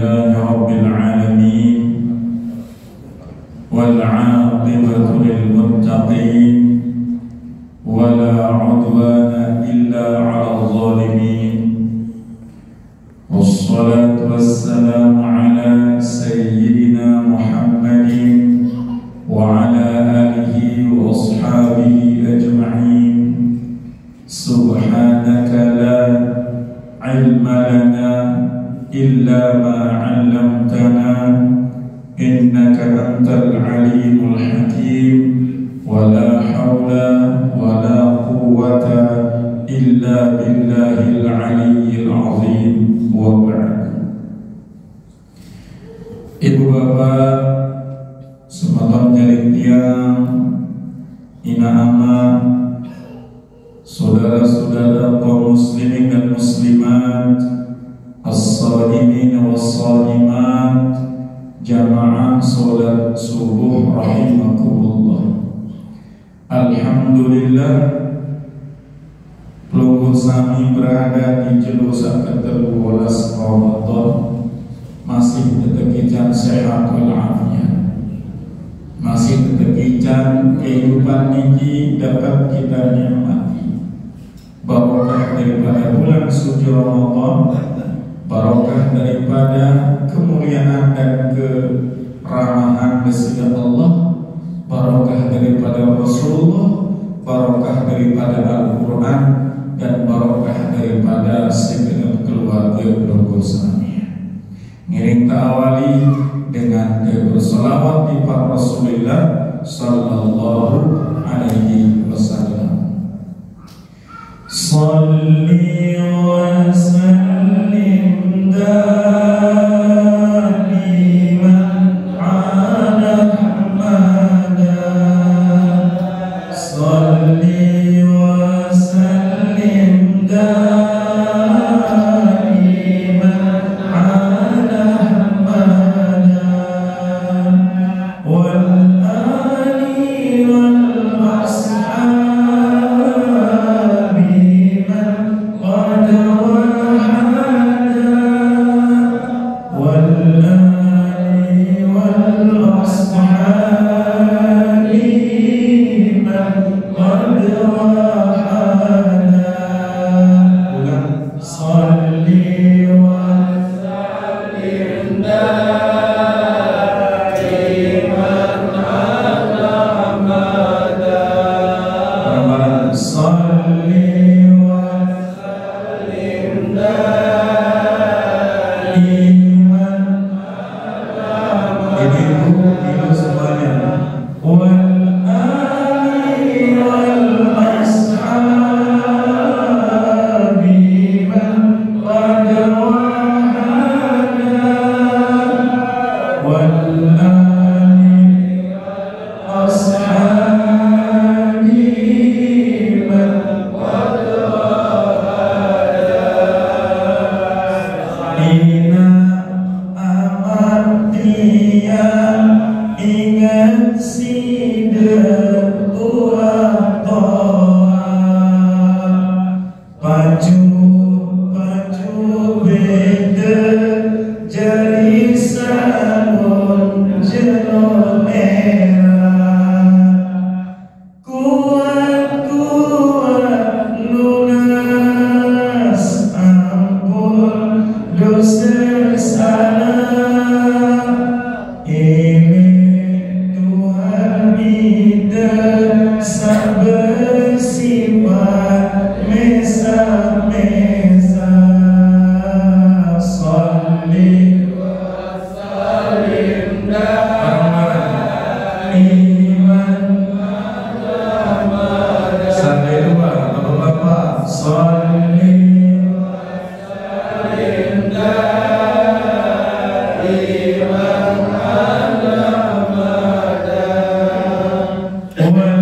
Alhamdulillahi Rabbil Alamin, wal 'aqibatu lil muttaqin, wala 'udwana illa 'alal zalimin. Wassalatu wassalamu ala sayyidina Muhammadin wa ala alihi wa ashabihi ajma'in. Subhanaka la ilma lana illa ma 'allamtana innaka antal alimul hakim. Wa la hawla wa la quwwata illa billahil aliyyil azim. Wa ba'd. Ibu bapak sematan jaring tiang, ina ama, saudara-saudara kaum muslimin dan muslimat, as-shaimin was-shaimat, jamaah salat subuh rahimakumullah. Alhamdulillah, pelunggu sami berada di jelusa ke-13 Ramadan, masih tetekican sehat walafiat, masih tetekican kehidupan niki dapat kita nikmati. Barokah daripada bulan suci Ramadan, barokah daripada kemuliaan dan keramahan besar Allah, barokah daripada Rasulullah, barokah daripada Al-Quran, dan barokah daripada segenap keluarga bergosanya. Ngiring ta'awali dengan berselawat di Pak Rasulullah sallallahu alaihi wasallam. Salli wa sallim daiman ala Muhammad. Salli wa sallim daiman ala Muhammad wal ali wal ashabi man qad wahada wal ali wal ashabi man qad wahada. Ulang. Salli wa sallim daiman ala Muhammad. Salli wa sallim daiman ala Muhammad. Ibu semuanya. Wal ali wal ashabi man qad wahada wal ali wal ashabi man qad wahada. Ina amatia ingat sidar tua toa, Paju beda jari sabun jero merah. Kuat lunas ampun dosa salah. Ini Tuhan tidak bersifat mesa-mesa. Salli wa sallim daiman ala Muhammad. Salli dua, bapak-bapak. Salli wa sallim daiman ala Muhammad wal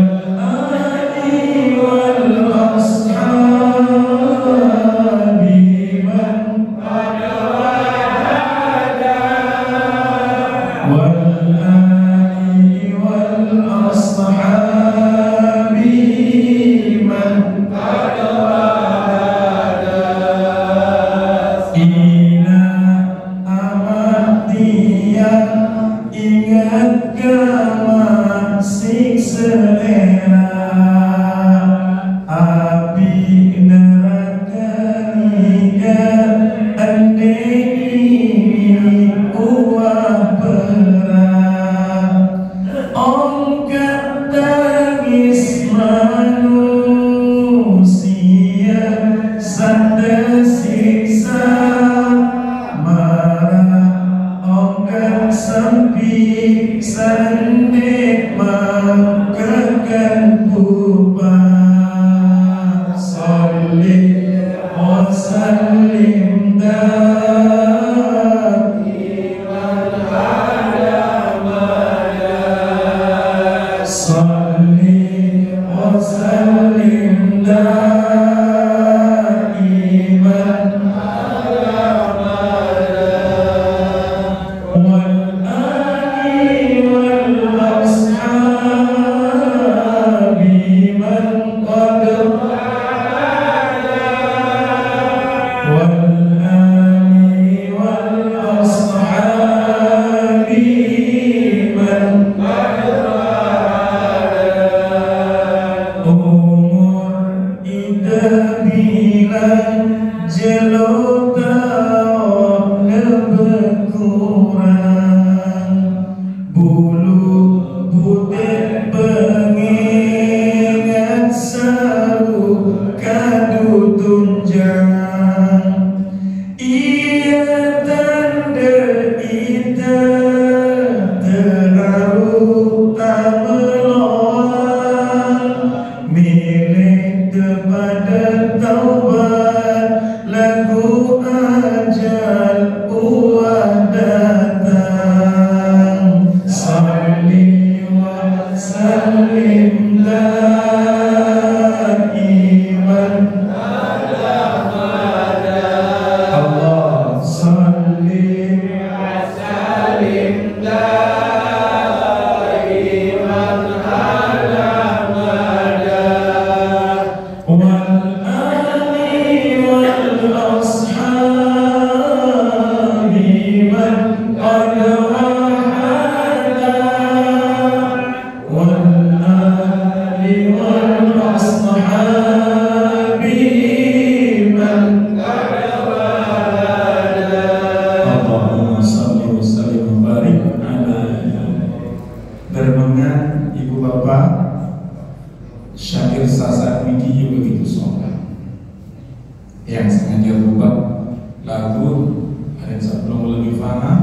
yang sengaja buat lagu ada sebelum lebih paham.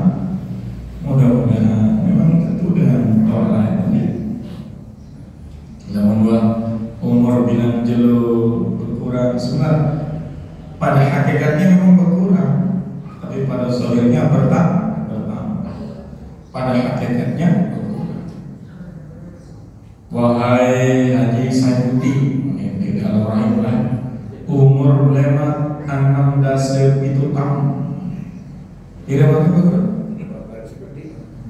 Mudah-mudahan memang itu dengan orang lain ya. Namun buat umur bilang jelo berkurang sebenarnya pada hakikatnya memang berkurang, tapi pada zahirnya bertambah. Pada hakikatnya berkurang. Wahai Haji Sayuti, ini kalau rahimah, umur lewat 16 itu tahun. Tidak makin berkurang.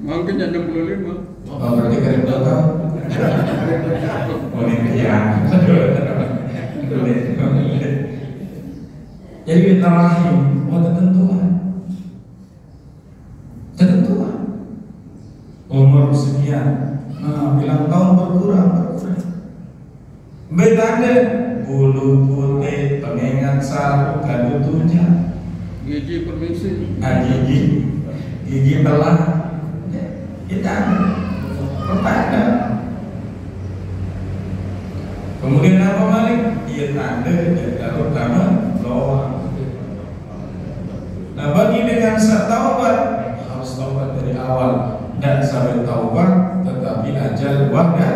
Mungkin 65. Oh, berarti kan tahun. Oh, ini ya. Jadi kita rahim, ketentuan. Umur sekian, bilang tahun berkurang. Betanda bulu putih, pengingat saru, kado tunjang, Gigi permisi. Gigi belah. Kita pertanda. Kemudian apa balik? Ia tanda kalau pertama doa. Nah, bagi dengan taubat harus taubat dari awal. Dan sampai taubat tetapi ajal wadah.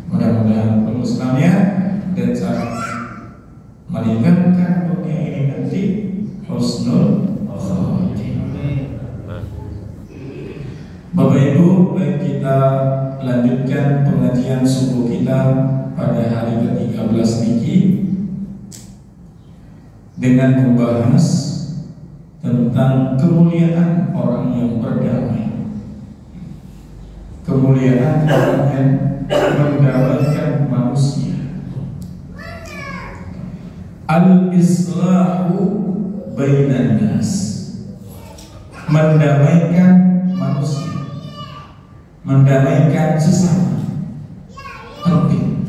Mudah-mudahan pengusahamnya dan cara meninggalkan dunia ini nanti husnul khatimah. Bapak Ibu, kita lanjutkan pengajian subuh kita pada hari ke-13 niki dengan membahas tentang kemuliaan orang yang berdamai, kemuliaan orang yang mendamaikan manusia. Al-islahu bainan nas, mendamaikan manusia, mendamaikan sesama, penting.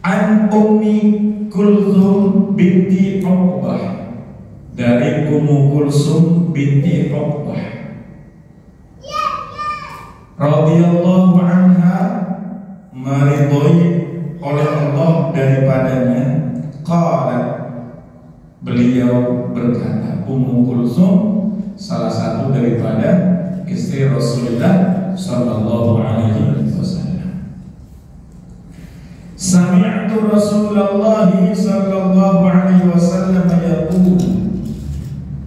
An Ummi Kulsum binti Uqbah, dari Ummu Kulsum binti Uqbah radhiyallahu anha, meridhoi oleh Allah daripadanya. Qalat, beliau berkata, Ummu Kulsum salah satu daripada istri Rasulullah sallallahu alaihi wasallam. Sami'tu Rasulullah sallallahu alaihi wasallam yaqul,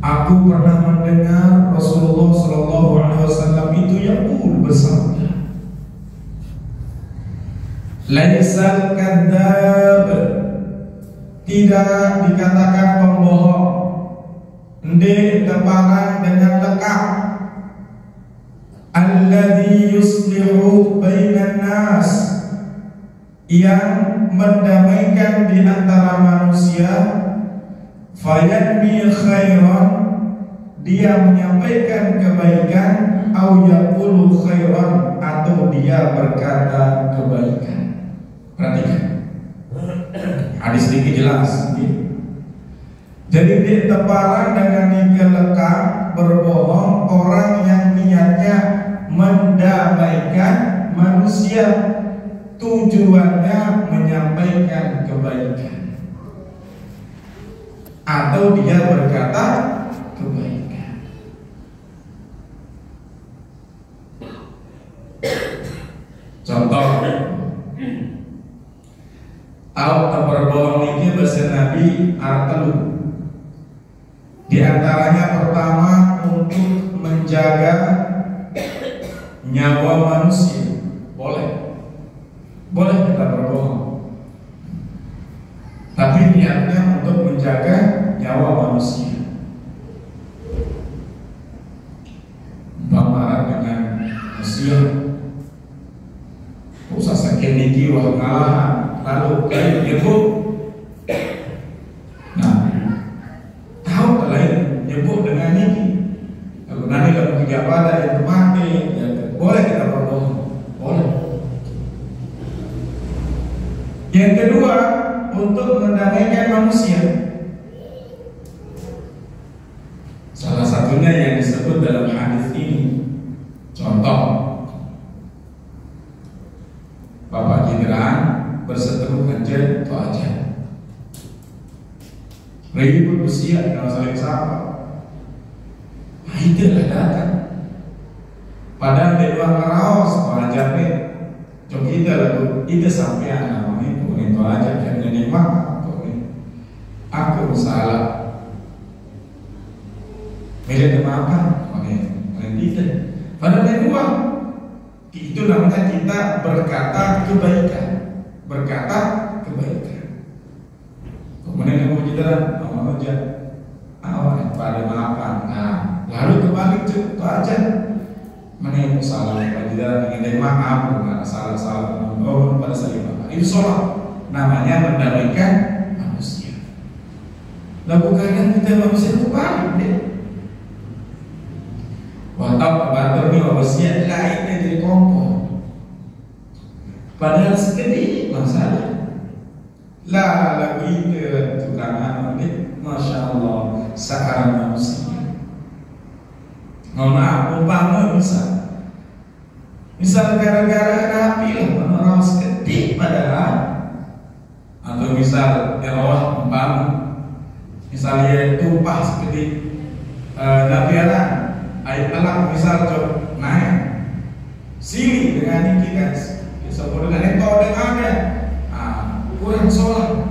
aku pernah mendengar Rasulullah sallallahu alaihi wasallam itu yaqul, bersabda, laisal kadzab, tidak dikatakan pembohong, ndek teparan dengan lekap, alladzi yuslihu bainan nas, yang mendamaikan di antara manusia, fayanmi khairan, dia menyampaikan kebaikan, au yaqulu khairan, atau dia berkata kebaikan. Perhatikan, hadis ini jelas. Jadi dia teparan dengan kelekap berbohong orang yang niatnya mendamaikan manusia, tujuannya menyampaikan kebaikan, atau dia berkata kebaikan. Contoh, tahu tak berbohong ini bahasa Nabi artelu. Di antaranya pertama, untuk menjaga nyawa manusia. Boleh kita berbohong, tapi niatnya untuk menjaga nyawa manusia. Paparan dengan manusia, usah sakit niki wah ngalahan, lalu kayak nyebut. Nah, tahu lain nyebut dengan niki. Kalau nanti kalau tiga pada yang mati, ya, boleh kita berbohong, boleh. Yang kedua, untuk mendamaikan manusia. Salah satunya yang disebut dalam hadis ini. Contoh, Bapak Jenderal kerja itu aja. Ribut bersiap kalau saling sapa. Nah, itu lah datang. Padahal di luar karaos wajar nih. Coba kita lalu itu sampai anak itu aja kan jadi mak. Aku salah. Milih apa? Oke, kita. Padahal di luar itu namanya kita berkata kebaikan. Berkata kebaikan. Kemudian kamu kita aja awal pada maafan. Nah, lalu kembali itu aja. Mana yang salah? Kalau tidak ingin maaf, mana salah. Oh, pada saya maaf. Itu sholat. Namanya mendamaikan manusia. Lah bukannya kita manusia itu balik deh. Watak batur ni manusia lainnya jadi kompor. Padahal sedikit masalah. Lah lagu itu tukang anak, masya Allah, sekarang manusia. Maaf, umpama misal gara-gara rapi lah, menurut sedikit padahal, atau misal erawat umpama, misalnya tumpah seperti nabiaran, air alam misal coba naik, sini dengan ini kan. Sebelum dengan itu ada kurang sholat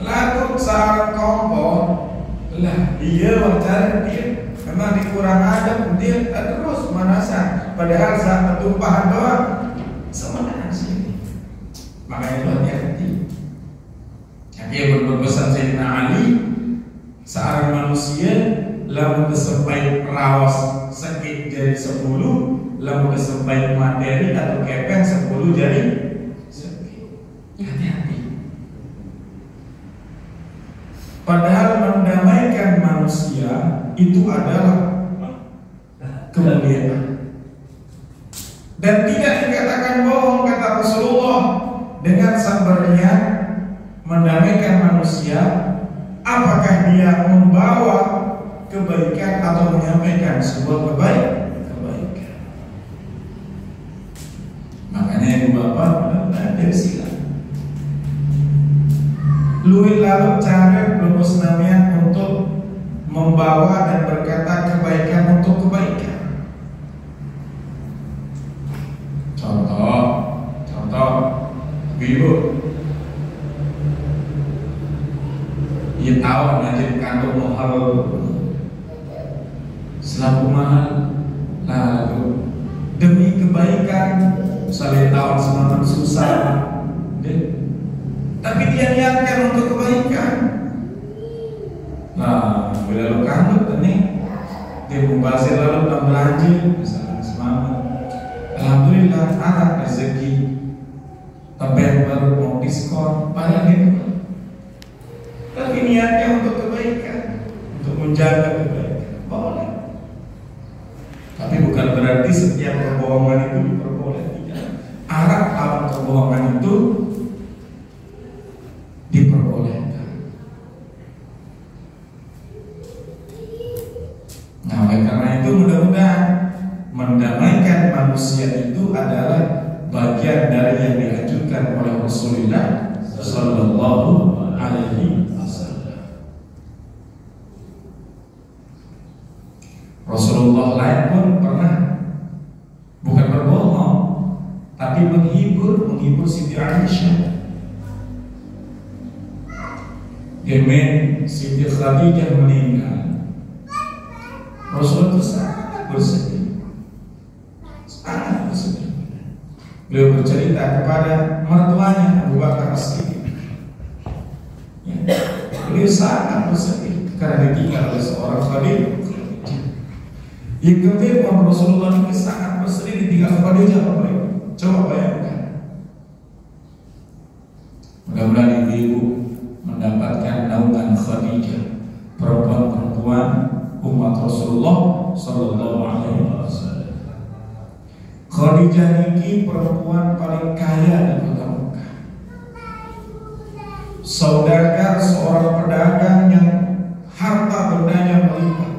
lalu sarang kompor lah iya wajar dia memang dikurang ada dia terus manasa padahal saat tumpahan doang semuanya sini makanya itu hati-hati. Jadi berpesan Sayyidina Ali seorang manusia lalu kesempai rawas sakit jadi 10 lalu kesempai materi atau kepeng 10 jadi sakit. Hati-hati. Padahal mendamaikan manusia itu adalah kemuliaan. Dan tidak dikatakan bohong kata Rasulullah dengan sabarnya mendamaikan manusia. Apakah dia membawa kebaikan atau menyampaikan sebuah kebaikan? Makanya ibu bapak belajar silat. Luwih lalu cara rumus namanya untuk membawa dan berkata kebaikan untuk kebaikan. Contoh, ibu, ia tahu ngajar kantor mahal, selaku mahal, lalu demi kebaikan. Misalnya tahun semakin susah, tapi dia niatkan untuk kebaikan. Nah, bila lo kanut nih, dia membahas lalu belanja, misalnya semangat. Alhamdulillah anak rezeki, tapi yang baru mau diskon, banyak itu. Tapi niatnya untuk kebaikan, untuk menjaga kebaikan, boleh. Tapi bukan berarti setiap kebohongan itu diperbolehkan. Arah dalam kebohongan itu diperbolehkan. Nah, karena itu mudah-mudahan mendamaikan manusia itu adalah bagian dari yang diajukan oleh Rasulullah Sallallahu Alaihi Wasallam. Rasulullah lain pun pernah bukan berbohong, tapi menghibur Siti Aisyah. Kemen Siti Khadijah meninggal, Rasulullah itu sangat bersedih. Beliau bercerita kepada mertuanya Abu Bakar As-Siddiq. Beliau sangat bersedih karena ditinggal oleh seorang Khadijah. Yang kedua, Rasulullah itu sangat bersedih ditinggal Khadijah. Coba bayangkan. Mudah-mudahan ibu mendapatkan naungan Khadijah, perempuan-perempuan umat Rasulullah Sallallahu Alaihi Wasallam. Khadijah ini perempuan paling kaya di kota Mekah. Saudagar, seorang pedagang yang harta bendanya melimpah.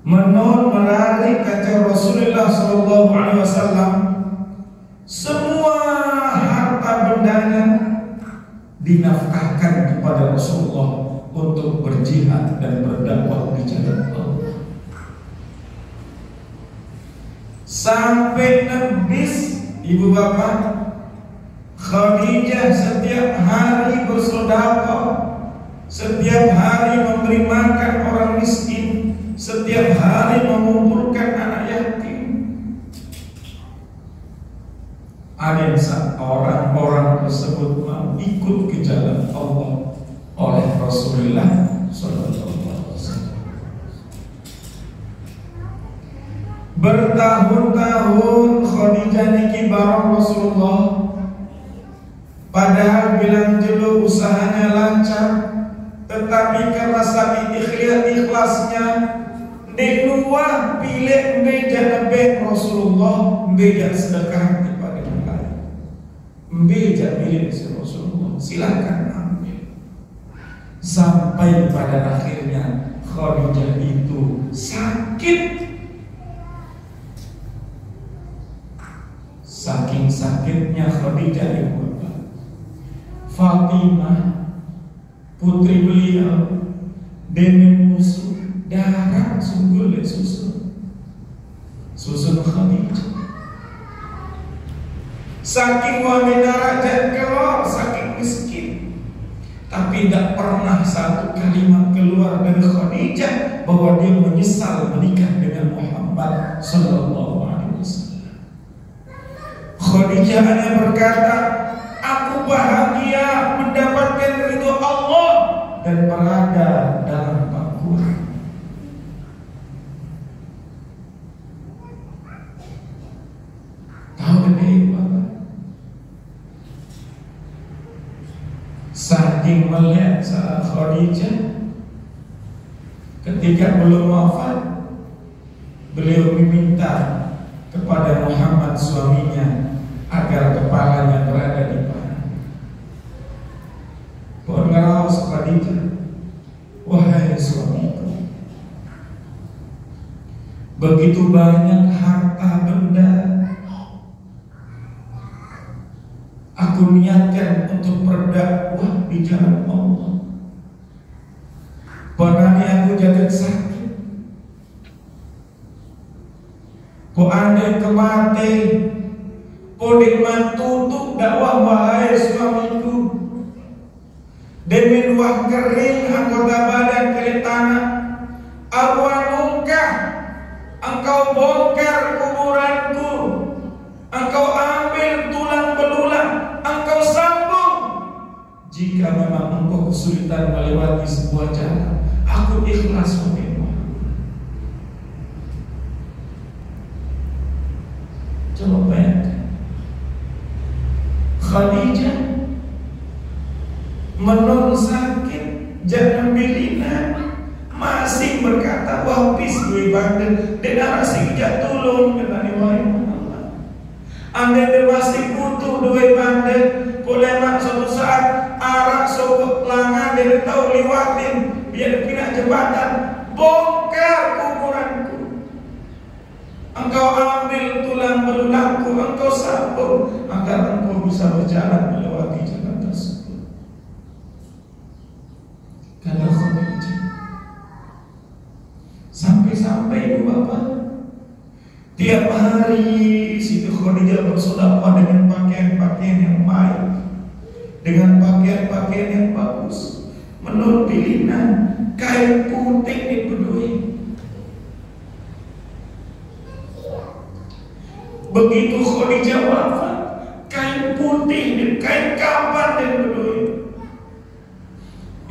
Menon menarik kata Rasulullah Sallallahu Alaihi Wasallam, semua dinafkahkan kepada Rasulullah untuk berjihad dan berdakwah di jalan Allah. Sampai nebis ibu bapak, Khadijah setiap hari bersedekah, setiap hari memberi makan orang miskin, setiap hari mengumpulkan anak yatim. Ada orang-orang tersebut mau ikut ke jalan Allah oleh Rasulullah Sallallahu Alaihi Wasallam. Bertahun-tahun Khadijah niki bareng Rasulullah, padahal bilang dulu usahanya lancar, tetapi karena saking ikhlasnya di luar pilih meja nebek Rasulullah, meja sedekah kepada kita, meja milik Rasulullah, silakan ambil. Sampai pada akhirnya Khadijah itu sakit. Saking sakitnya Khadijah ibu bapak, Fatimah putri beliau dengan musuh darah sunggul dan susun Khadijah. Saking wanita raja keluar, saking miskin, tapi tidak pernah satu kalimat keluar dari Khadijah bahwa dia menyesal menikah dengan Muhammad Sallallahu Alaihi Wasallam. Khadijah hanya berkata, aku bahagia mendapatkan ridho Allah dan berada dalam pangkuan. Tahu ini Bapak? Saking melihat Khadijah ketika belum wafat, beliau meminta kepada Muhammad suaminya agar kepalanya berada di paha. Pohon ngaraos Khadijah, wahai suamiku, begitu banyak harta benda aku niatkan untuk berdakwah di jalan Allah. Padahal aku jatuh sakit, po andai kemati, po dikman tutup dakwah wahai suamiku. Demi wah kering anggota badan kiri tanah, arwanungkah engkau bongkar kuburanku, engkau ambil tulang belulang, engkau sambung. Jika memang engkau kesulitan melewati sebuah jalan, aku ikhlas menerima. Coba bayangkan, Khadijah menurut sakit jangan bilina masih berkata wapis gue bandel dan arasi jatulun dengan wahai Muhammad. Anda masih butuh duit bandel, boleh mak suatu saat arak sobok langan dari tahu liwatin biar pindah jembatan, bongkar kuburanku, engkau ambil tulang belulangku, engkau sambung agar engkau bisa berjalan melewati jalan tersebut. Kata Khadijah, sampai-sampai ibu bapak tiap hari Siti Khadijah bersedekah dengan pakaian-pakaian yang baik, dengan pakaian-pakaian yang bagus, menurut pilihan kain putih dibedui. Begitu Khadijah wafat, kain putih dan kain kafan dibedui.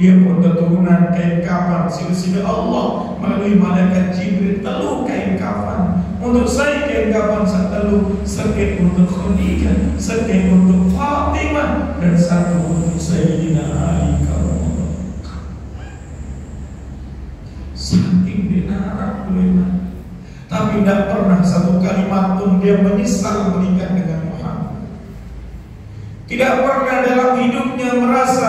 Dia pun keturunan kain kafan, sila-sila Allah melalui malaikat Jibril telu kain kafan. Untuk saya kain kafan satu sekali untuk Khadijah, sekali untuk Fatimah, dan satu untuk Sayyidina Ali karramallahu. Saking dinarak beliau, tapi tidak pernah satu kalimat pun dia menyesal menikah dengan Muhammad. Tidak pernah dalam hidupnya merasa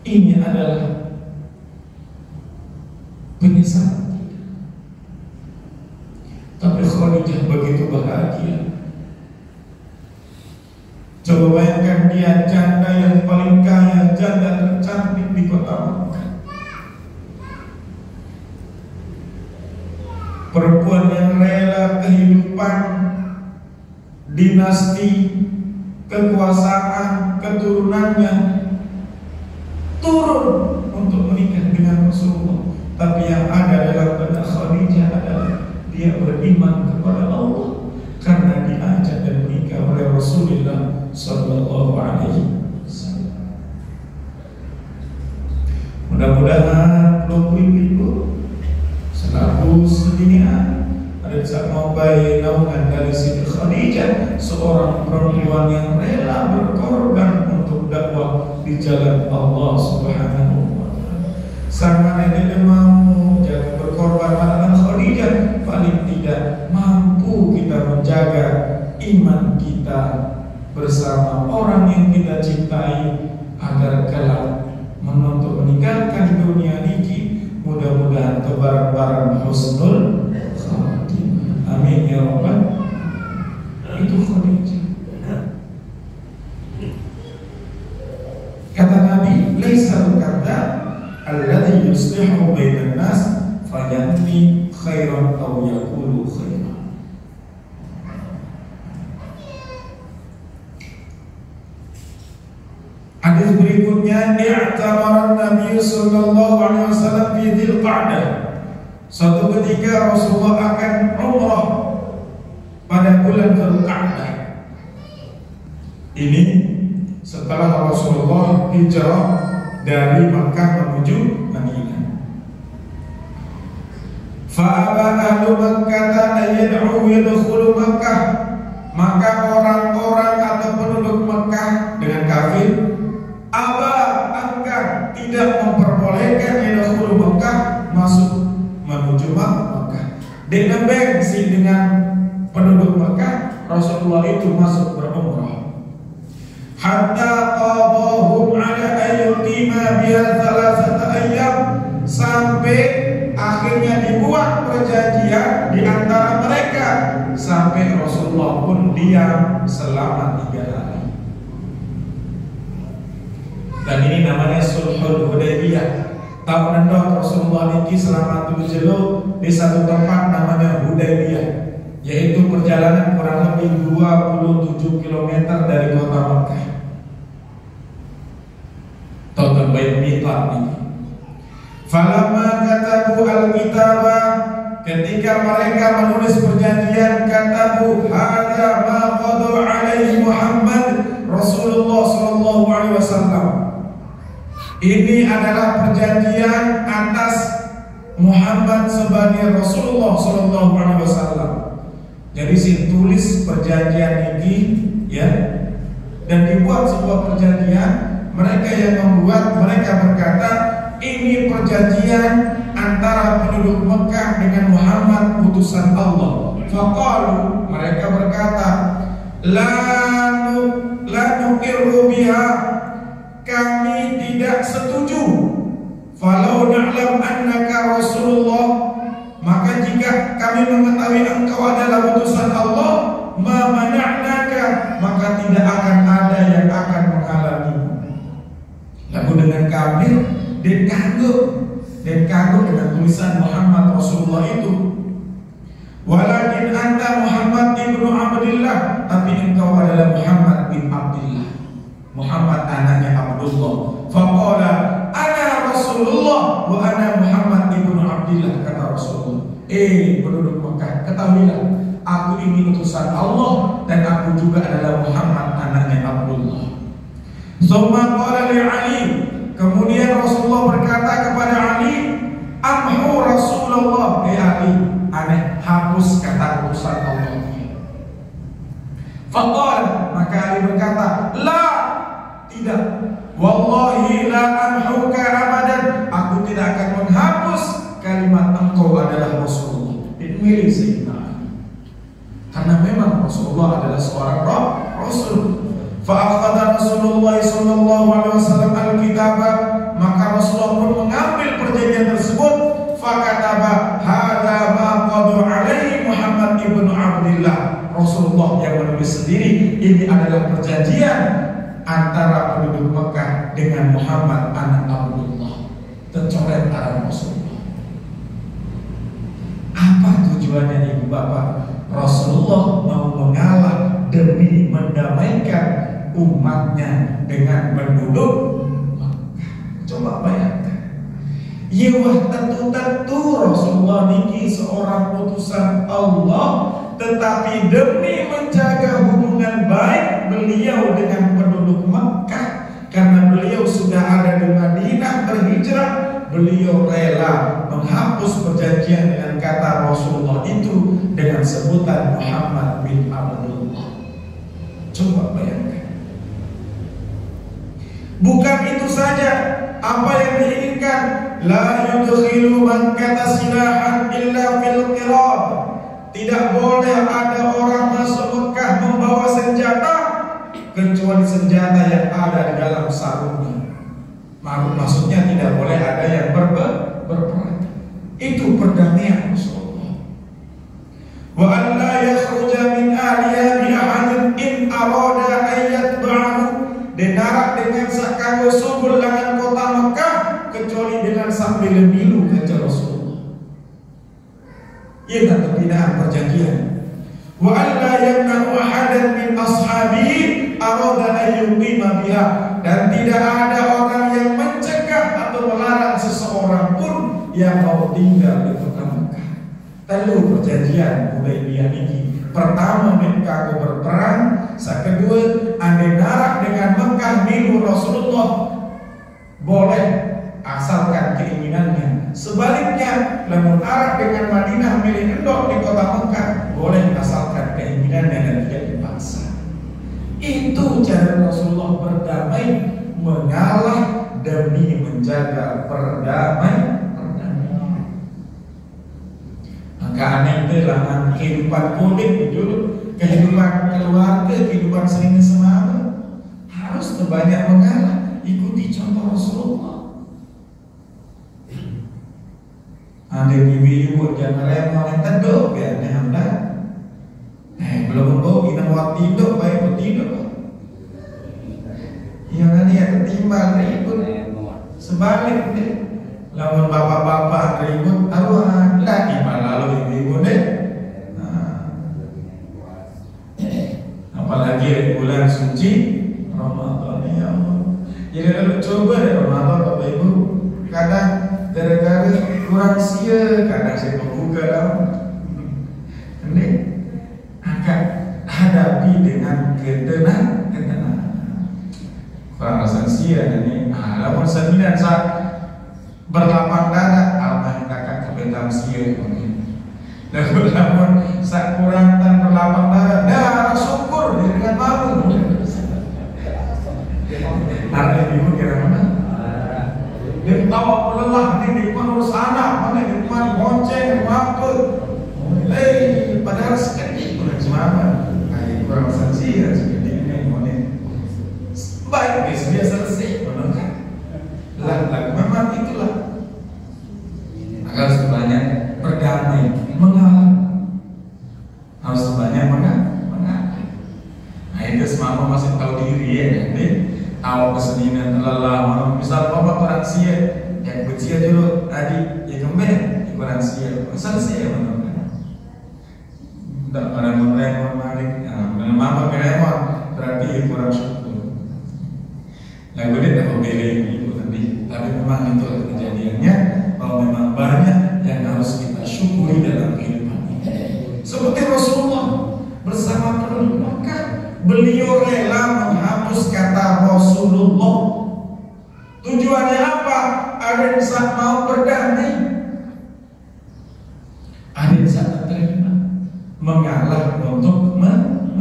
ini adalah penyesalan. Tapi Khadijah begitu bahagia. Coba bayangkan dia janda yang paling kaya, janda tercantik di kota Makkah. Perempuan yang rela kehidupan dinasti, kekuasaan, keturunannya turun untuk menikah dengan Rasulullah. Tapi yang ada dalam benak Khadijah adalah dia beriman kepada Allah karena diajak dan menikah oleh Rasulullah Sallallahu Alaihi Wasallam. Mudah-mudahan ibu selalu sedunia ada sama bayi naungan dari Siti Khadijah, seorang perempuan yang rela berkorban untuk dakwah di jalan Allah Subhanahu wa Ta'ala. Sama nenek mau jangan berkorban pada Khadijah, paling tidak mampu kita menjaga iman kita bersama orang yang kita cintai agar kelak menuntut meninggalkan dunia ini mudah-mudahan tebar-baran husnul khatimah. Amin ya rabbal. Itu Khadijah. Kata Nabi, laisa al-kadza alladhi yuslihu bainan nas fayanti khairan aw yaqulu khairan. Hadis berikutnya, i'tamara Nabi sallallahu alaihi wasallam fi Dzulqa'dah. Suatu ketika Rasulullah akan umrah pada bulan Dzulqa'dah. Ini setelah Rasulullah hijrah dari Makkah menuju Madinah. Fa'aba ahlu Makkah an yadkhulu Makkah. Maka orang-orang atau penduduk Makkah dengan kafir enggan, tidak memperbolehkan yadkhulu Makkah, masuk menuju Makkah. Dengan bensi dengan penduduk Makkah, Rasulullah itu masuk berumrah. Hatta qadahum ala ayyuqima biha thalathata ayyam, sampai akhirnya dibuat perjanjian di antara mereka, sampai Rasulullah pun diam selama 3 hari. Dan ini namanya Sulhul Hudaybiyah. Tahun nendok Rasulullah ini selama 7 jelo di satu tempat namanya Hudaybiyah, yaitu perjalanan kurang lebih 27 km dari kota Makkah. Tahun baik miqat ini. Falamma katabu al-kitaba, ketika mereka menulis perjanjian, katabu hadza ma qada alaihi Muhammad Rasulullah sallallahu alaihi wasallam. Ini adalah perjanjian atas Muhammad sebagai Rasulullah sallallahu alaihi wasallam. Jadi si tulis perjanjian ini ya, dan dibuat sebuah perjanjian. Mereka yang membuat, mereka berkata ini perjanjian antara penduduk Mekah dengan Muhammad utusan Allah. Faqalu, mereka berkata, la nuqirru biha, kami tidak setuju. Falau na'lam annaka Rasulullah, maka jika kami mengetahui engkau adalah utusan Allah, ma mana'naka, maka tidak akan ada yang akan menghalangimu. Lalu dengan kafir dan kagum dengan tulisan Muhammad Rasulullah itu. Walakin anta Muhammad ibnu Abdillah, tapi engkau adalah Muhammad bin Abdillah, Muhammad anaknya Abdullah. Faqala ana Rasulullah wa ana Muhammad ibnu Abdillah, kata Rasulullah. Penduduk Mekah, ketahuilah aku ini utusan Allah dan aku juga adalah Muhammad anaknya Abdullah. Summa qala li Ali, kemudian Rasulullah berkata kepada Ali, amhu Rasulullah, Ali, aneh hapus kata utusan Allah. Faqala, maka Ali berkata, la, tidak, wallahi la amhuka abadan, aku tidak akan menghapus kalimat engkau adalah Rasulullah. Ini milik Sayyidina Ali, karena memang Rasulullah adalah seorang Rasul. Fa'akhadha Rasulullah sallallahu alaihi wasallam al-kitabah, maka Rasulullah pun mengambil perjanjian tersebut. Fakataba hadza ma qadu alaihi Muhammad ibnu Abdillah, Rasulullah yang menulis sendiri, ini adalah perjanjian antara penduduk Mekah dengan Muhammad anak Abdullah, tercoret arah Rasulullah. Apa tujuannya ibu bapak? Rasulullah mau mengalah demi mendamaikan umatnya dengan penduduk Mekah. Coba bayangkan. Ya wah, tentu Rasulullah niki seorang utusan Allah, tetapi demi menjaga hubungan baik beliau dengan penduduk Mekah, karena beliau sudah ada di Madinah berhijrah, beliau rela menghapus perjanjian dengan kata Rasulullah itu dengan sebutan Muhammad bin Abdullah. Coba bayangkan. Bukan itu saja, apa yang diinginkan? La yudkhilu man kata silahan illa fil qirab. Tidak boleh ada orang masuk Mekah membawa senjata kecuali senjata yang ada di dalam sarungnya. Maksudnya tidak boleh ada yang berperang. Itu perdamaian Rasulullah. Wa an la yakhruja min ahliha bi ahadin in arada ayat ba'hu. Denarak dengan sakanggo subul langan kota Mekah kecuali dengan sambil milu kata Rasulullah. Ia tak terbinaan perjanjian. Wa an la yamna'u ahadan min ashabihi arada ayyuqima biha. Dan tidak ada orang yang mencegah atau melarang seseorang pun yang mau tinggal di kota Mekah. Lalu perjanjian Hudaybiyah ini, pertama Mekah berperang, kedua andai narak dengan Mekah milu Rasulullah boleh asalkan keinginannya. Sebaliknya, lamun arak dengan Madinah milik endok di kota Mekah boleh asalkan keinginannya dan tidak dipaksa. Itu cara Rasulullah berdamai, mengalah demi menjaga perdamaian. Maka aneh itu lah kehidupan kulit dulu, kehidupan keluarga, kehidupan sering semama harus terbanyak mengalah, ikuti contoh Rasulullah. Ada ibu-ibu jangan remeh yang teduk ya, anda. Belum bau kita waktu tidur baik bertidur. Yang nanti yang ketimbang ribut. Sebalik deh. Lamun bapak-bapak ribut, tahu anda gimana lalu ibu deh. Apalagi bulan suci Ramadan ya Allah. Jadi lalu coba deh Ramadan bapak ibu. Kadang gara-gara kurang sia, kadang saya membuka lama. Ini akan hadapi dengan ketenangan. Kurang rasa sia ini. Lamun 9 saat berlapang dada, Allah kakak kebetam sia. Lamun saat kurang dan berlapang dada, dah syukur dengan malu. Ada ibu kira mana? Dia tahu lelah ini urus anak, mana di rumah bonceng, apa? Padahal sekali kurang semama, kurang sensi dan seperti ini, mana? Baik, dia selesai, mana kan? Lagu memang itulah. Agar sebanyak berdamai, mengalah, harus sebanyak mengalah. Nah itu semua masih tahu diri ya, nanti. Tahu kesenian lelah, misal bapak kurang sia, yang bersia dulu tadi, ya kembali kurang sia, selesai mana? Tak pada meremon malik, mama meremon berarti kurang syukur. Lagu dia tak berbeda itu tadi, tapi memang itu kejadiannya, bahwa memang banyak yang harus kita syukuri dalam kehidupan ini. Seperti Rasulullah bersama penduduk Mekah. Beliau rela menghapus kata Rasulullah. Tujuannya apa? Ada yang saat mau berdamai, ada yang saat terima, mengalah untuk menang.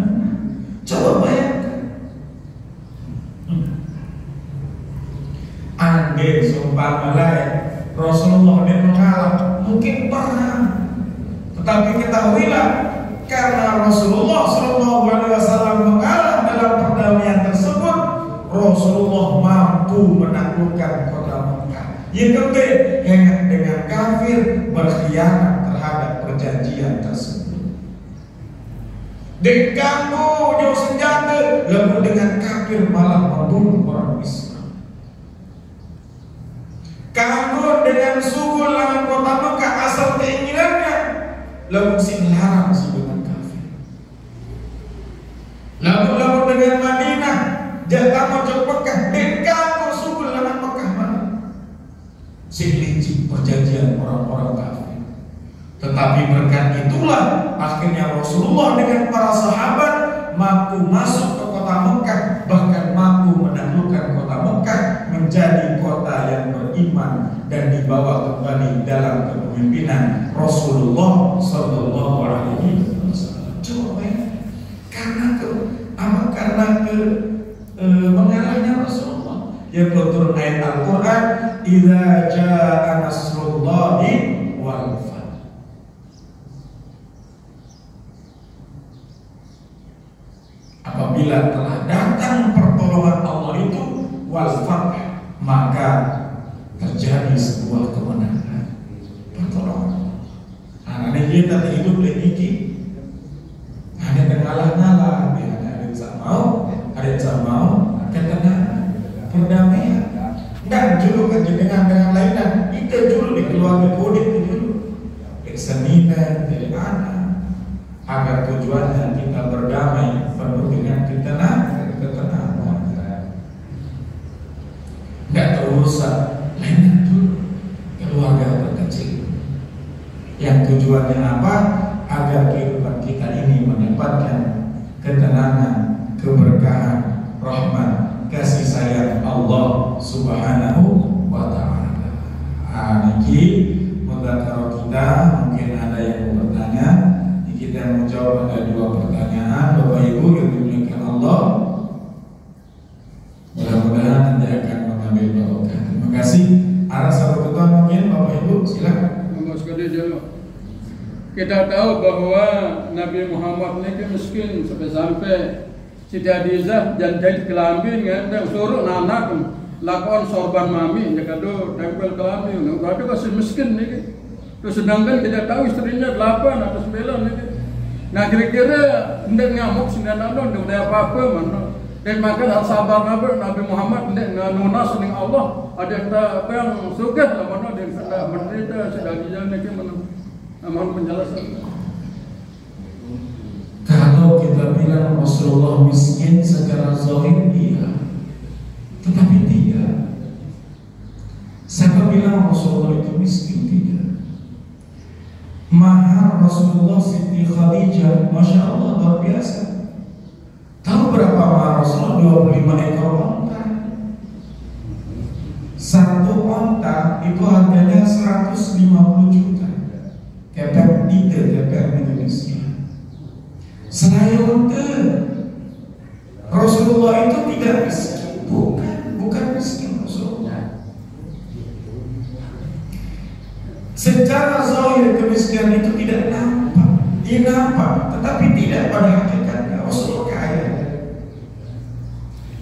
Coba bayangkan. Andai sumpah lain Rasulullah dia mengalah, mungkin perang. Tetapi ketahuilah, karena Rasulullah SAW mengalah dalam perdamaian tersebut, Rasulullah mampu menaklukkan kota Mekah. Yang kedua, dengan kafir berkhianat terhadap perjanjian tersebut. diganggu jauh senjata, lalu dengan kafir malah membunuh orang Islam. Kamu dengan suku lawan kota Mekah asal keinginannya, lalu sing larang si dengan kafir. Lalu dengan Madinah, jatah macam Mekah, diganggu suku lawan Mekah mana? Sing licik perjanjian orang-orang kafir. Tetapi berkat itulah akhirnya Rasulullah dengan para sahabat mampu masuk ke kota Mekah, bahkan mampu menaklukkan kota Mekah menjadi kota yang beriman dan dibawa kembali dalam kepemimpinan Rasulullah Sallallahu Alaihi Wasallam. Coba ya, karena mengalahnya Rasulullah. Yang turun ayat Al-Quran, "Idza jaa nasrullahi wal fath." Apabila telah datang pertolongan Allah itu wal fath, maka terjadi sebuah kemenangan, pertolongan. Nah, ini kita hidup lagi, ada yang ngalah-ngalah, ada yang mau, ketenangan, perdamaian. Nggak dulu dengan lainnya, kita dulu di keluarga kode itu dulu, ekseninan dari anak. Agar tujuannya kita berdamai penuh dengan ketenangan. Nggak terusak lainnya dulu keluarga terkecil. Yang tujuannya apa? Agar kehidupan kita ini mendapatkan ketenangan, keberkahan, rahmat, kasih sayang Allah Subhanahu wa Ta'ala. Niki mudzakarah kita, mungkin ada yang mau bertanya. Kita mau jawab ada 2 pertanyaan, Bapak Ibu yang dimuliakan Allah. Mudah-mudahan nanti akan mengambil barokah. Terima kasih. Arah satu ketua mungkin Bapak Ibu silakan. Kita tahu bahwa Nabi Muhammad ini miskin sampai Siti Hadijah jantai kelamin kan, dan suruh anak lakon sorban mami, dia kado tempel kelamin. Berarti masih miskin nih. Terus sedangkan kita tahu istrinya 8 atau 9 nih. Nah kira-kira hendak ngamuk sehingga hendak apa-apa mana. Dan maka harus sabar Nabi Muhammad hendak nunas dengan Allah. Ada yang suka lah mana, ada yang sudah menderita, sudah dijalan ke mana. Mohon penjelasan. Kalau kita bilang Rasulullah miskin secara zahir, iya, tetapi tidak. Siapa bilang Rasulullah itu miskin? Tidak. Mahar Rasulullah Siti Khadijah, Masya Allah, luar biasa. Tahu berapa mahar Rasulullah? 25 ekor onta. Satu onta itu harganya 150 juta. Kepek Indonesia. Selain onta, Rasulullah itu tidak miskin. Bukan miskin Rasulullah. Secara zahir kemiskinan itu tidak nampak, tetapi tidak pada hakikatnya. Rasulullah kaya.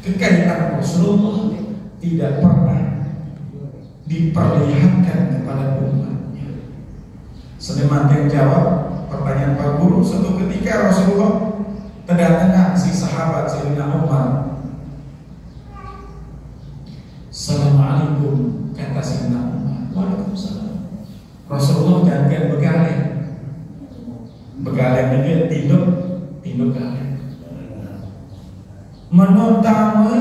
Kekayaan Rasulullah tidak pernah diperlihatkan kepada umatnya. Seniman yang jawab pertanyaan Pak Guru, suatu ketika Rasulullah terdatang si sahabat Sayyidina Umar. Assalamualaikum, kata Sayyidina Umar. Waalaikumsalam. Rasulullah jangan begaleng ini tinduk galeng. Menotame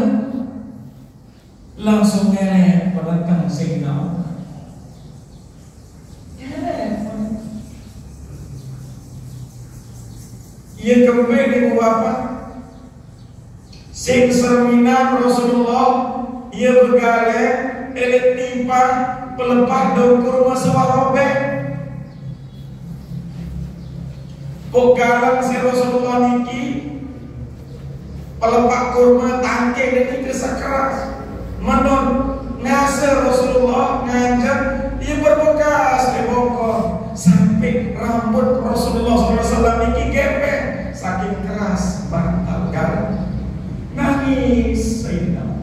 langsung ngelek penentang Sayyidina Umar. Ia kembali apa? Sing serminan Rasulullah, ia begaleng, elit timpah, pelepah daun kurma sewarobek. Pegalang si Rasulullah niki, pelepah kurma tangke dan itu sekeras. Menun ngasih Rasulullah ngajak, ia berbekas di bongkor sampai rambut Rasulullah SAW niki gepek, saking keras bantal garam. Nangis Sayyidina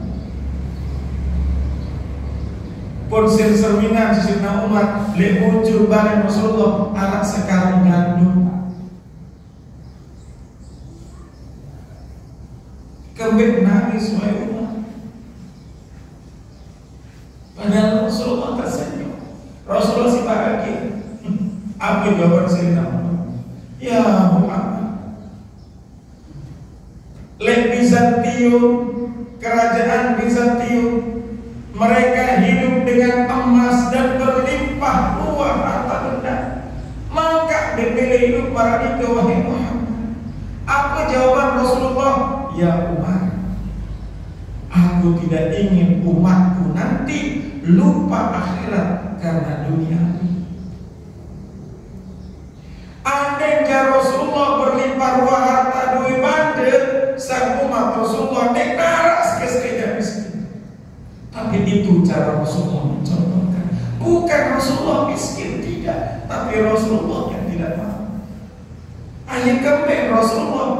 pun serminan Sayyidina Umar le muncul bareng Rasulullah anak sekarang gandum. kembali nangis wahai umat. Padahal Rasulullah tersenyum, Rasulullah si bahagia. Apa jawaban Sayyidina Muhammad? Ya Muhammad, Bizantium, kerajaan Bizantium, mereka hidup dengan emas dan berlimpah ruah harta benda. Maka dipilih hidup para raja wahai Muhammad. Apa jawaban Rasulullah? Ya Umar, aku tidak ingin umatku nanti lupa akhirat karena dunia ini. Andainya Rasulullah berlimpah ruah harta duit bandel, sang umat Rasulullah deklarasi kesekejap miskin. Tapi itu cara Rasulullah mencontohkan. Bukan Rasulullah miskin, tidak, tapi Rasulullah yang tidak mau. Hanya kembali Rasulullah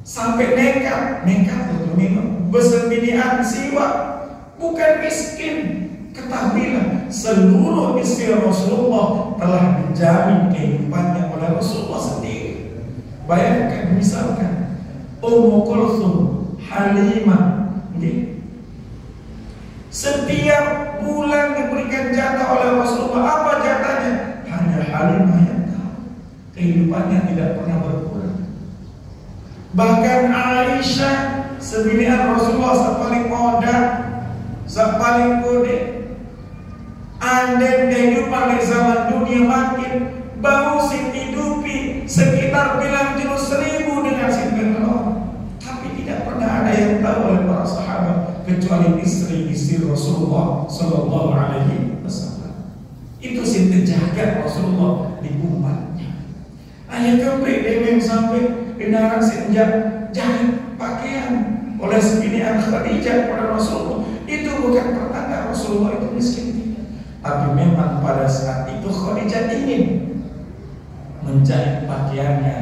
sampai nekat untuk minum bersembinian siwak, bukan miskin. Ketahuilah, seluruh istri Rasulullah telah dijamin kehidupannya oleh Rasulullah sendiri. Bayangkan misalkan Ummu Kulthum, Halimah, setiap bulan diberikan jatah oleh Rasulullah. Apa jatahnya? Hanya Halimah yang tahu. Kehidupannya tidak pernah berkurang. Bahkan Aisyah, sebinian Rasulullah, paling modal, paling kode. Andai kehidupan di zaman dunia makin bau hidupi sekitar bilang 1.000 dengan sinten, tapi tidak pernah ada yang tahu oleh para sahabat kecuali istri-istri Rasulullah Sallallahu Alaihi Wasallam. Itu sinten jaga Rasulullah di umatnya. Hanya kembali demeng sampai kendaraan senjak jahat pakaian oleh sebinian Khadijah kepada Rasulullah. Itu bukan pertanda Rasulullah itu miskin, tapi memang pada saat itu Khadijah ingin menjahit pakaiannya,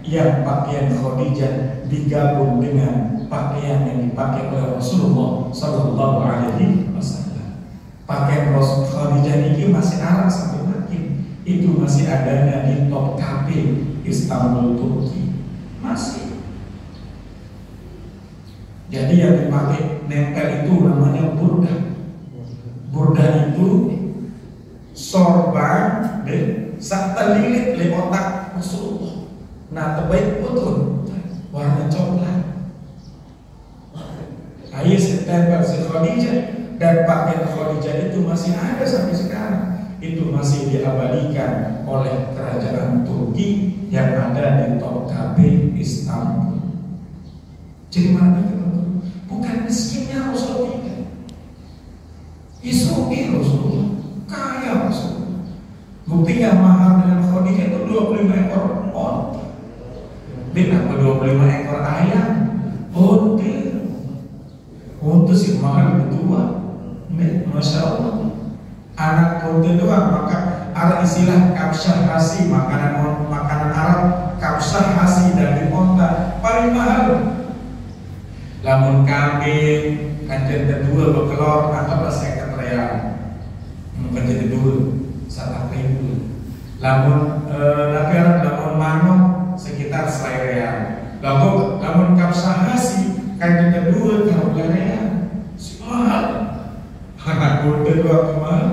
yang pakaian Khadijah digabung dengan pakaian yang dipakai oleh Rasulullah Sallallahu Alaihi Wasallam. Pakaian Rasul Khadijah ini masih arang sampai makin. Itu masih adanya di Topkapi, Istanbul, Turki. Masih. Jadi yang dipakai nempel itu namanya burdah. Burdah itu sorban dan sakta lilit le otak Rasulullah. Nah terbaik betul warna coklat. Ayah setempel si Khadijah, dan pakaian Khadijah itu masih ada sampai sekarang. Itu masih diabadikan oleh kerajaan Turki yang ada di Topkapi, Istanbul. Jadi mana itu? Bukan miskinnya Rasulullah tidak. Isuki Rasulullah, kaya Rasulullah. Buktinya mahal dengan Khadijah itu 25 ekor onta. Kenapa 25 ekor ayam? Onta. Onta sih mahal berdua. Masya Allah. Anak onta doang, maka ada istilah kabsyah hasi, makanan Arab, kabsyah hasi dari onta paling mahal. Lamun kambing kanjen kedua berkelor anggaplah 50 real. Kanjen kedua 1.000. Lamun lamun manuk sekitar 1 real. Lamun kapsahasi kanjen kedua 30 real. Mahal. Anak kuda dua mahal.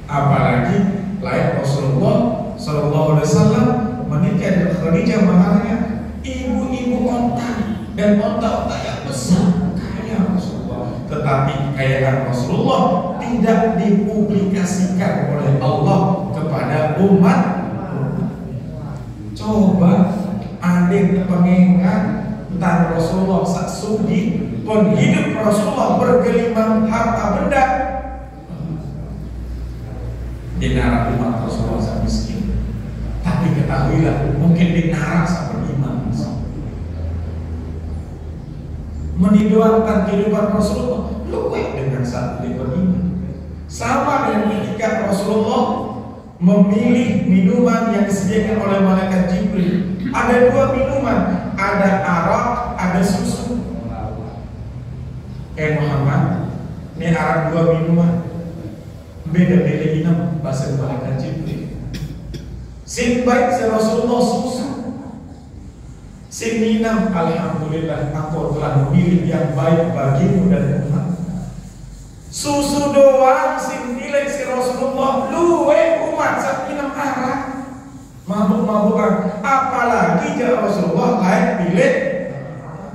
Apalagi layak Rasulullah Sallallahu Alaihi Wasallam menikah dengan Khadijah, mahalnya ibu-ibu onta. Dan onta-onta yang besar kaya Rasulullah. Tetapi kekayaan Rasulullah tidak dipublikasikan oleh Allah kepada umat. Coba andai pengingat tentang Rasulullah sak sugi pun hidup Rasulullah bergelimang harta benda, dinara umat Rasulullah sak miskin. Tapi ketahuilah mungkin dinara sak beriman. Menidurkan kehidupan Rasulullah luwih dengan saat dia beriman. Sama dengan ketika Rasulullah memilih minuman yang disediakan oleh malaikat Jibril. Ada 2 minuman, ada arak, ada susu. Muhammad, ini arak 2 minuman. Beda-beda inam bahasa malaikat Jibril. Sing baik Rasulullah susu. Seminam, alhamdulillah aku telah memilih yang baik bagimu dan umat. Susu doang sing pilih si Rasulullah luwe umat sak minum arak mabuk-mabukan, apalagi jika Rasulullah lain pilih.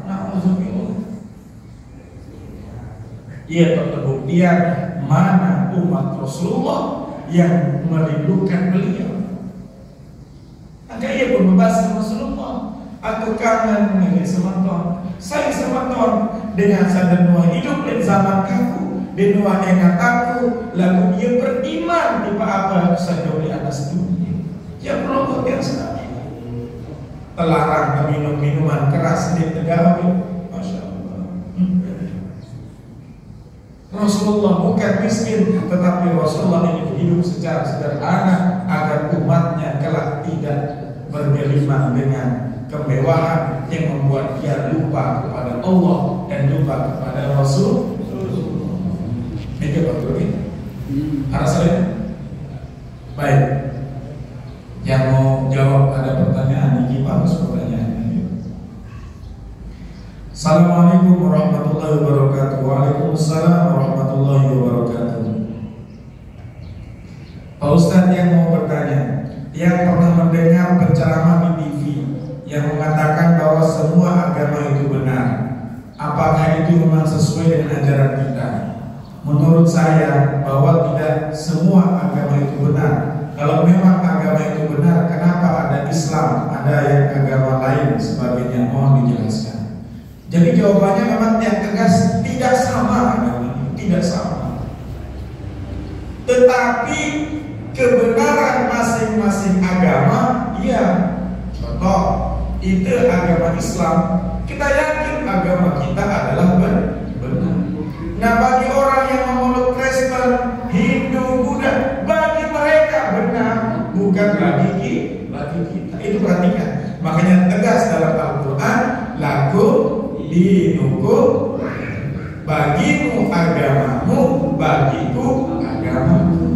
Na'udzubillah. Ia terbuktian mana umat Rasulullah yang merindukan beliau. Maka ia pun membahas Rasulullah, aku kangen dengan semanton, saya semanton dengan sadar nuah hidup di zaman kaku. Di nuah ingat aku, lalu ia beriman di apa saja di atas dunia. Ya perlu biasa. Terlarang minum minuman keras di negara ini. Masya Allah. Rasulullah bukan miskin, tetapi Rasulullah ini hidup secara sederhana agar umatnya kelak tidak bergelimang dengan kemewahan yang membuat dia lupa kepada Allah dan lupa kepada Rasul. Ini betul ini. Alasannya baik. Yang mau jawab ada pertanyaan ini bagus pertanyaannya. Assalamualaikum warahmatullahi wabarakatuh. Waalaikumsalam warahmatullahi wabarakatuh. Pak Ustadz yang mau bertanya, yang pernah mendengar penceramah di TV yang mengatakan bahwa semua agama itu benar, apakah itu memang sesuai dengan ajaran kita? Menurut saya bahwa tidak semua agama itu benar. Kalau memang agama itu benar, kenapa ada Islam, ada yang agama lain sebagainya? Mohon dijelaskan. Jadi jawabannya memang yang tegas, tidak sama agama, tidak sama. Tetapi kebenaran masing-masing agama, iya. Contoh, itu agama Islam, kita yakin agama kita adalah benar. Nah, bagi orang yang memeluk Kristen, Hindu, Buddha, bagi mereka benar, bukan bagi kita. Itu perhatikan. Makanya tegas dalam Al-Quran, lakum dinukum, bagimu agamamu, bagiku agamamu.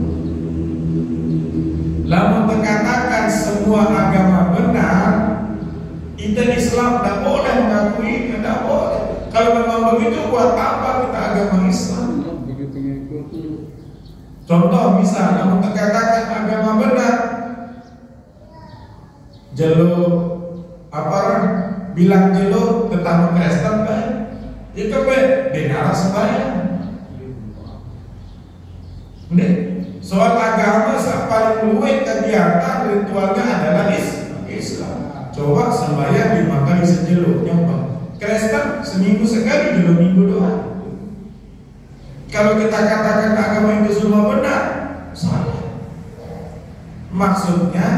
Lamun dikatakan semua agama benar, itu Islam tidak boleh mengakui, tidak boleh. Kalau memang begitu, buat apa kita agama Islam? Contoh misalnya, namun terkatakan agama benar, jeluk apa bilang jeluk tentang Kristen baik, itu benar sembahyang. Soal agama paling luwih kegiatan ritualnya adalah Islam. Coba sembahyang 5 kali sejeluk nyoba. Kristen seminggu sekali, 2 minggu doang. Kalau kita katakan agama itu semua benar, salah. Maksudnya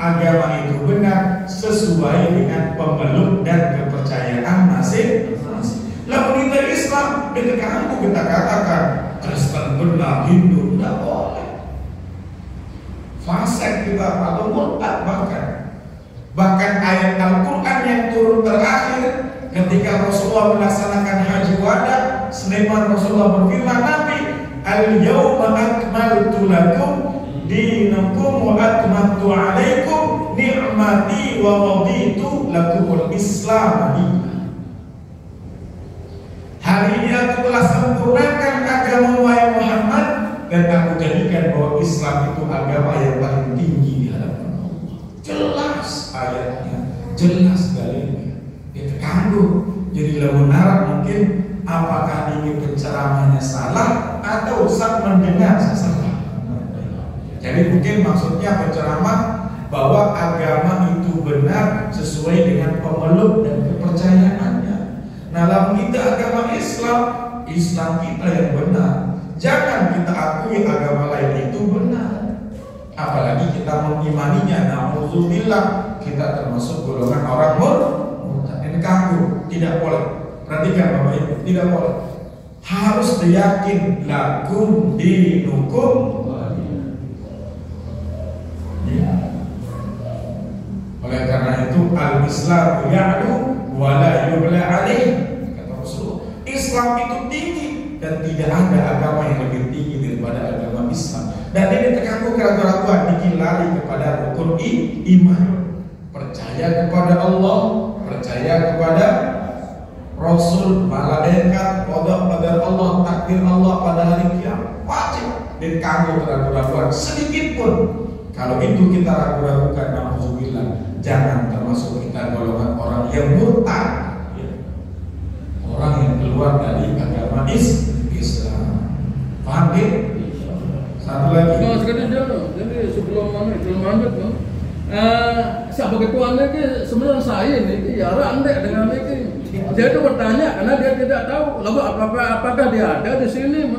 agama itu benar sesuai dengan pemeluk dan kepercayaan masing-masing. Lalu kita Islam, ketika kita katakan Kristen benar, Hindu tidak boleh. Fasik kita atau murtad bahkan ayat Al-Quran yang turun terakhir ketika Rasulullah melaksanakan haji wada, seleman Rasulullah berfirman, Nabi, al-yawma akmaltu lakum dinakum wa atmamtu alaikum ni'mati wa raditu lakumul Islam. Hari ini aku telah sempurnakan agama wahai Muhammad dan aku jadikan bahwa Islam itu agama yang paling tinggi di hadapan Allah. Jelas ayatnya, jelas dalilnya. Itu kandung. Jadi lamun Arab mungkin apakah ini penceramahnya salah atau saat mendengar salah. Jadi mungkin maksudnya penceramah bahwa agama itu benar sesuai dengan pemeluk dan kepercayaannya. Nah, lamun kita agama Islam, Islam kita yang benar. Jangan kita akui agama lain itu benar. Apalagi kita mengimaninya. Na'udzubillah, kita termasuk golongan orang murtad. Ini kagum, tidak boleh. Perhatikan Bapak Ibu, tidak boleh. Harus diyakin lakum dinukum. Ya. Oleh karena itu al-Islam ya'lu wa la yubla alaih, kata Rasulullah. Islam itu tinggi dan tidak ada agama yang lebih tinggi daripada agama Islam. Dan ini terkandung keraguan-keraguan, bikin lari kepada rukun iman, percaya kepada Allah, percaya kepada Rasul, malaikat, qadar Allah, takdir Allah pada hari kiamat, wajib dan kanggo keraguan sedikit pun. Kalau itu kita ragu-ragukan, nauzubillah, jangan termasuk kita golongan orang yang murtad, ya. Orang yang keluar dari agama Islam. Paham ya? Satu lagi. Nah, sekali dia loh. Jadi sebelum lanjut tuh, siapa ketuanya ke sebenarnya saya nih, ya andek dengan ini. Dia itu bertanya karena dia tidak tahu. Lalu apakah dia ada di sini?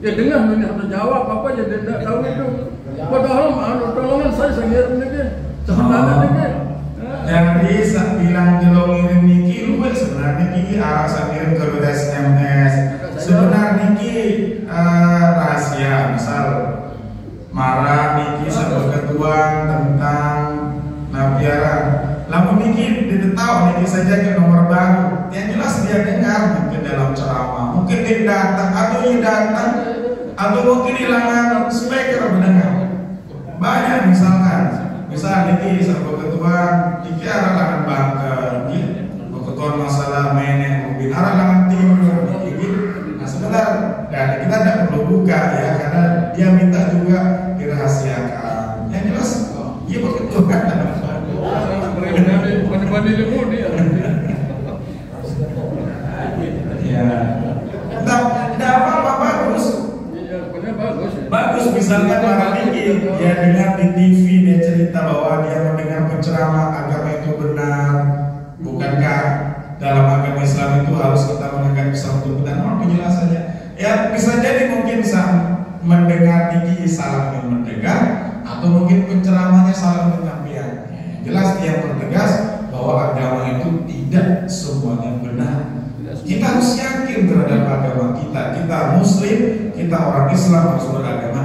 Dia dengar nih harus jawab apa dia tidak tahu itu. Padahal tolongan saya ngirim nih, sebenarnya nih. Jadi saat bilang jelong ngirim niki, lu sebenarnya niki arah saya ngirim ke SMS. Sebenarnya niki rahasia, misal marah niki sama ketuan tentang nabiaran. Lalu niki tidak tahu niki saja ke nomor baru. Yang jelas dia dengar mungkin dalam ceramah, mungkin dia datang atau mungkin hilangan speaker mendengar. Banyak misal niki sama ketuan niki arah lahan bangker, ketuan masalah menek mungkin arah lahan timur niki. Nah sebentar, dan kita tidak perlu buka ya karena dia minta juga dirahasiakan. Yang jelas, dia begitu kan. Ya, tidak apa-apa, bagus. Bagus misalnya para Niki, dia dengar di TV dia cerita bahwa dia mendengar penceramah agama itu benar. Bukankah dalam agama Islam itu harus kita mendengar Islam itu benar? Apa penjelasannya? Ya bisa jadi mungkin mendengar Niki salah mendengar, atau mungkin penceramahnya salah penyampaian. Jelas dia bertegas bahwa agama itu tidak semuanya benar. Kita harus yakin terhadap agama kita. Kita Muslim, kita orang Islam harus beragama